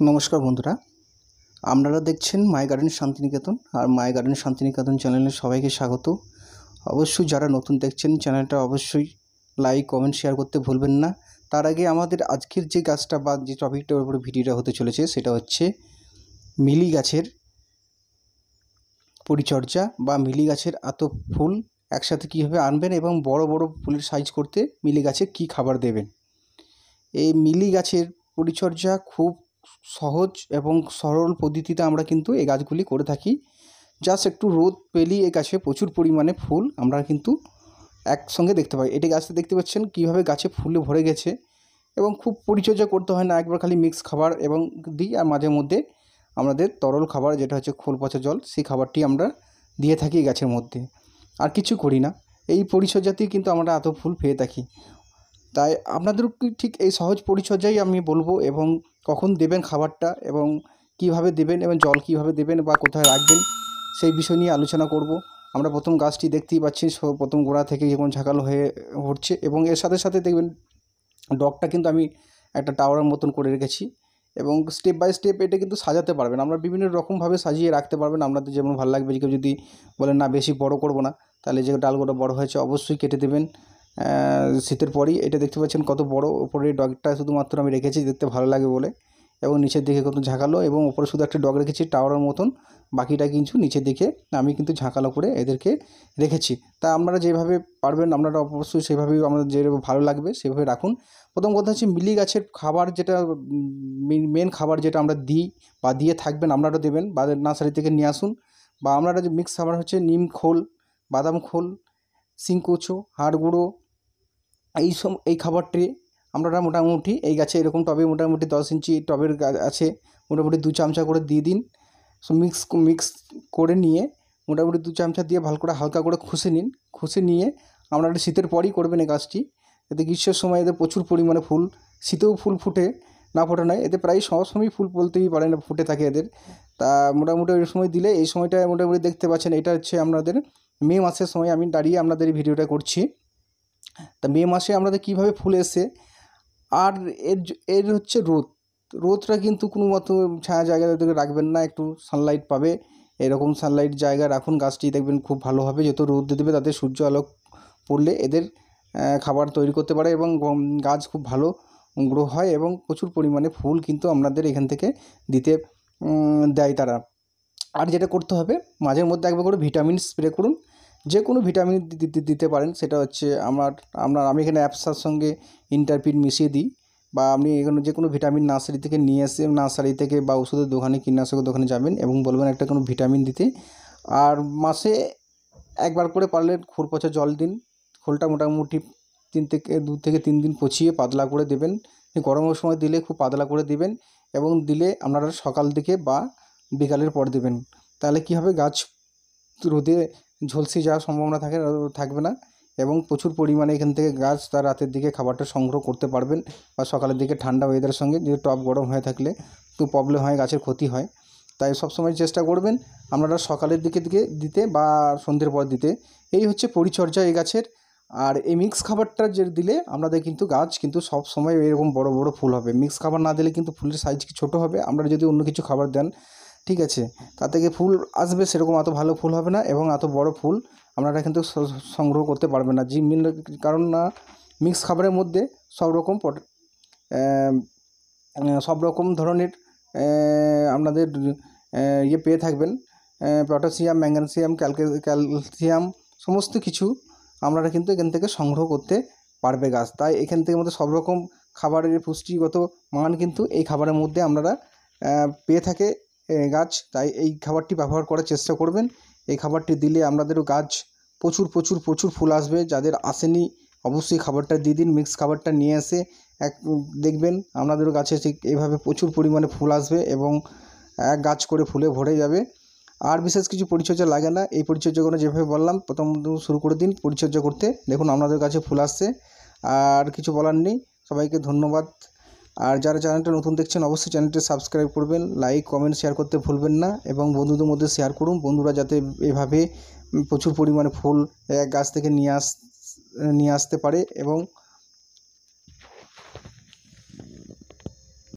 নমস্কার বন্ধুরা, আপনারা দেখছেন মাই গার্ডেন শান্তিনিকেতন। আর মাই গার্ডেন শান্তিনিকেতন চ্যানেলে সবাইকে স্বাগত। অবশ্যই যারা নতুন দেখছেন চ্যানেলটা অবশ্যই লাইক, কমেন্ট, শেয়ার করতে ভুলবেন না। তার আগে আমাদের আজকের যে গাছটা বা যে টপিকটার উপরে ভিডিওটা হতে চলেছে সেটা হচ্ছে মিলি গাছের পরিচর্যা বা মিলি গাছের এত ফুল একসাথে কীভাবে আনবেন এবং বড় বড় ফুলের সাইজ করতে মিলি গাছে কী খাবার দেবেন। এই মিলি গাছের পরিচর্যা খুব সহজ এবং সরল পদ্ধতিতে আমরা কিন্তু এই গাছগুলি করে থাকি। জাস্ট একটু রোদ পেলেই এই গাছে প্রচুর পরিমাণে ফুল আমরা কিন্তু একসঙ্গে দেখতে পাই। এটি গাছটা দেখতে পাচ্ছেন কীভাবে গাছে ফুলে ভরে গেছে এবং খুব পরিচর্যা করতে হয় না, একবার খালি মিক্স খাবার এবং দিই। আর মাঝে মধ্যে আমাদের তরল খাবার যেটা হচ্ছে খোল পচা জল, সেই খাবারটি আমরা দিয়ে থাকি গাছের মধ্যে, আর কিছু করি না। এই পরিচর্যাতেই কিন্তু আমরা এত ফুল পেয়ে থাকি। তাই আপনাদেরকে ঠিক এই সহজ পরিচর্যাই আমি বলবো, এবং কখন দেবেন খাবারটা এবং কিভাবে দেবেন এবং জল কিভাবে দেবেন বা কোথায় রাখবেন সেই বিষয় নিয়ে আলোচনা করব। আমরা প্রথম গাছটি দেখতেই পাচ্ছি প্রথম গোড়া থেকে যেমন ঝাঁকালো হয়ে উঠছে, এবং এর সাথে সাথে দেখবেন ডগটা কিন্তু আমি একটা টাওয়ারের মতন করে রেখেছি, এবং স্টেপ বাই স্টেপ এটা কিন্তু সাজাতে পারবেন, আমরা বিভিন্ন রকমভাবে সাজিয়ে রাখতে পারবেন আপনাদের যেমন ভালো লাগবে। কেউ যদি বলেন না বেশি বড় করব না, তাহলে যে ডালগুলো বড় হয়েছে অবশ্যই কেটে দেবেন শীতের পরই। এটা দেখতে পাচ্ছেন কত বড়, ওপরে ডগটা শুধুমাত্র আমি রেখেছি দেখতে ভালো লাগে বলে, এবং নিচের দিকে কত ঝাঁকালো, এবং ওপরে শুধু একটা ডগ রেখেছি টাওয়ারের মতন, বাকিটা কিন্তু নিচের দিকে আমি কিন্তু ঝাঁকালো করে এদেরকে রেখেছি। তা আপনারা যেভাবে পারবেন আপনারা অবশ্যই সেভাবেই আমাদের যেভাবে ভালো লাগবে সেভাবে রাখুন। প্রথম কথা হচ্ছে মিলি গাছের খাবার, যেটা মেন খাবার যেটা আমরা দিই বা দিয়ে থাকবেন, আপনারা দেবেন বা নার্সারি থেকে নিয়ে আসুন, বা আপনারা যে মিক্স খাবার হচ্ছে নিম খোল, বাদাম খোল, শিংকুচো, হাড় গুঁড়ো, এই খাবারটি আপনারা মোটামুটি এই গাছে এরকম টবে মোটামুটি 10 ইঞ্চি টবের গাছ আছে, মোটামুটি 2 চামচা করে দিয়ে দিন। মিক্স করে নিয়ে মোটামুটি 2 চামচা দিয়ে ভালো করে হালকা করে ঘষে নিন। ঘষে নিয়ে আপনারা শীতের পরই করবেন এই কাজটি, এতে গ্রীষ্মের সময় এদের প্রচুর পরিমাণে ফুল, শীতেও ফুল ফুটে, না ফোটে নয়, এতে প্রায় সবসময়ই ফুল বলতেই পারেন ফুটে থাকে এদের। তা মোটামুটি ওই সময় দিলে, এই সময়টা মোটামুটি দেখতে পাচ্ছেন এটা হচ্ছে আপনাদের মে মাসের সময় আমি দাঁড়িয়ে আপনাদের এই ভিডিওটা করছি। তা মে মাসে আপনাদের কীভাবে ফুল এসে, আর এর হচ্ছে রোদটা কিন্তু কোনো মতো ছায়া জায়গায় রাখবেন না, একটু সানলাইট পাবে এরকম সানলাইট জায়গায় রাখুন। গাছটি দেখবেন খুব ভালো হবে, যত রোদ দেবে তাতে সূর্য আলোক পড়লে এদের খাবার তৈরি করতে পারে এবং গাছ খুব ভালো গ্রো হয় এবং প্রচুর পরিমাণে ফুল কিন্তু আপনাদের এখান থেকে দিতে দেয় তারা। আর যেটা করতে হবে, মাঝের মধ্যে একবার করে ভিটামিন স্প্রে করুন, যে কোনো ভিটামিন দিতে পারেন। সেটা হচ্ছে আমি এখানে অ্যাপসার সঙ্গে ইন্টারপিট মিশিয়ে দিই, বা আপনি এখানে যে কোনো ভিটামিন নার্সারি থেকে নিয়ে এসে নার্সারি থেকে বা ওষুধের দোকানে, কীটনাশকের দোকানে যাবেন এবং বলবেন একটা কোনো ভিটামিন দিতে। আর মাসে একবার করে পারলে খোল পচা জল দিন। খোলটা মোটামুটি 2 থেকে 3 দিন পচিয়ে পাতলা করে দেবেন। গরমের সময় দিলে খুব পাতলা করে দিবেন, এবং দিলে আপনারা সকাল দিকে বা বিকালের পর দেবেন। তাহলে কী হবে, গাছ রোদে ঝলসে যাওয়ার সম্ভাবনা থাকবে না, এবং প্রচুর পরিমাণে এখান থেকে গাছ তার রাতের দিকে খাবারটা সংগ্রহ করতে পারবেন, বা সকালের দিকে ঠান্ডা ওয়েদারের সঙ্গে যদি টব গরম হয়ে থাকলে একটু প্রবলেম হয়, গাছের ক্ষতি হয়। তাই সবসময় চেষ্টা করবেন আপনারা সকালের দিকে দিতে বা সন্ধ্যের পর দিতে। এই হচ্ছে পরিচর্যা এই গাছের। আর এই মিক্স খাবারটা যে দিলে আপনাদের কিন্তু গাছ কিন্তু সব সময় এরকম বড় বড় ফুল হবে। মিক্স খাবার না দিলে কিন্তু ফুলের সাইজ ছোটো হবে। আপনারা যদি অন্য কিছু খাবার দেন, ঠিক আছে, তা থেকে ফুল আসবে, সেরকম এত ভালো ফুল হবে না এবং এত বড় ফুল আপনারা কিন্তু সংগ্রহ করতে পারবেন না। কারণ না, মিক্স খাবারের মধ্যে সব রকম ধরনের আপনাদের পেয়ে থাকবেন, পটাশিয়াম, ম্যাগনেসিয়াম, ক্যালসিয়াম, সমস্ত কিছু আপনারা কিন্তু এখান থেকে সংগ্রহ করতে পারবে গাছ। তাই এখান থেকে মধ্যে সব রকম খাবারের পুষ্টিগত মান কিন্তু এই খাবারের মধ্যে আপনারা পেয়ে থাকে গাছ। তাই এই খাবারটি ব্যবহার করার চেষ্টা করবেন। এই খাবারটি দিলে আপনাদেরও গাছ প্রচুর ফুল আসবে। যাদের আসেনি অবশ্যই খাবারটা দিয়ে দিন, মিক্স খাবারটা নিয়ে এসে দেখবেন আপনাদেরও গাছে ঠিক এইভাবে প্রচুর পরিমাণে ফুল আসবে এবং এক গাছ করে ফুলে ভরে যাবে। আর বিশেষ কিছু পরিচর্যা লাগে না, এই পরিচর্যাগুলো যেভাবে বললাম প্রথম শুরু করে দিন পরিচর্যা করতে, দেখুন আপনাদের কাছে ফুল আসছে। আর কিছু বলার নেই, সবাইকে ধন্যবাদ। আর যারা চ্যানেলটা নতুন দেখছেন অবশ্যই চ্যানেলটি সাবস্ক্রাইব করবেন, লাইক, কমেন্ট, শেয়ার করতে ভুলবেন না, এবং বন্ধুদের মধ্যে শেয়ার করুন। বন্ধুরা যাতে এভাবে প্রচুর পরিমাণে ফুল এক গাছ থেকে নিয়ে আসতে পারে এবং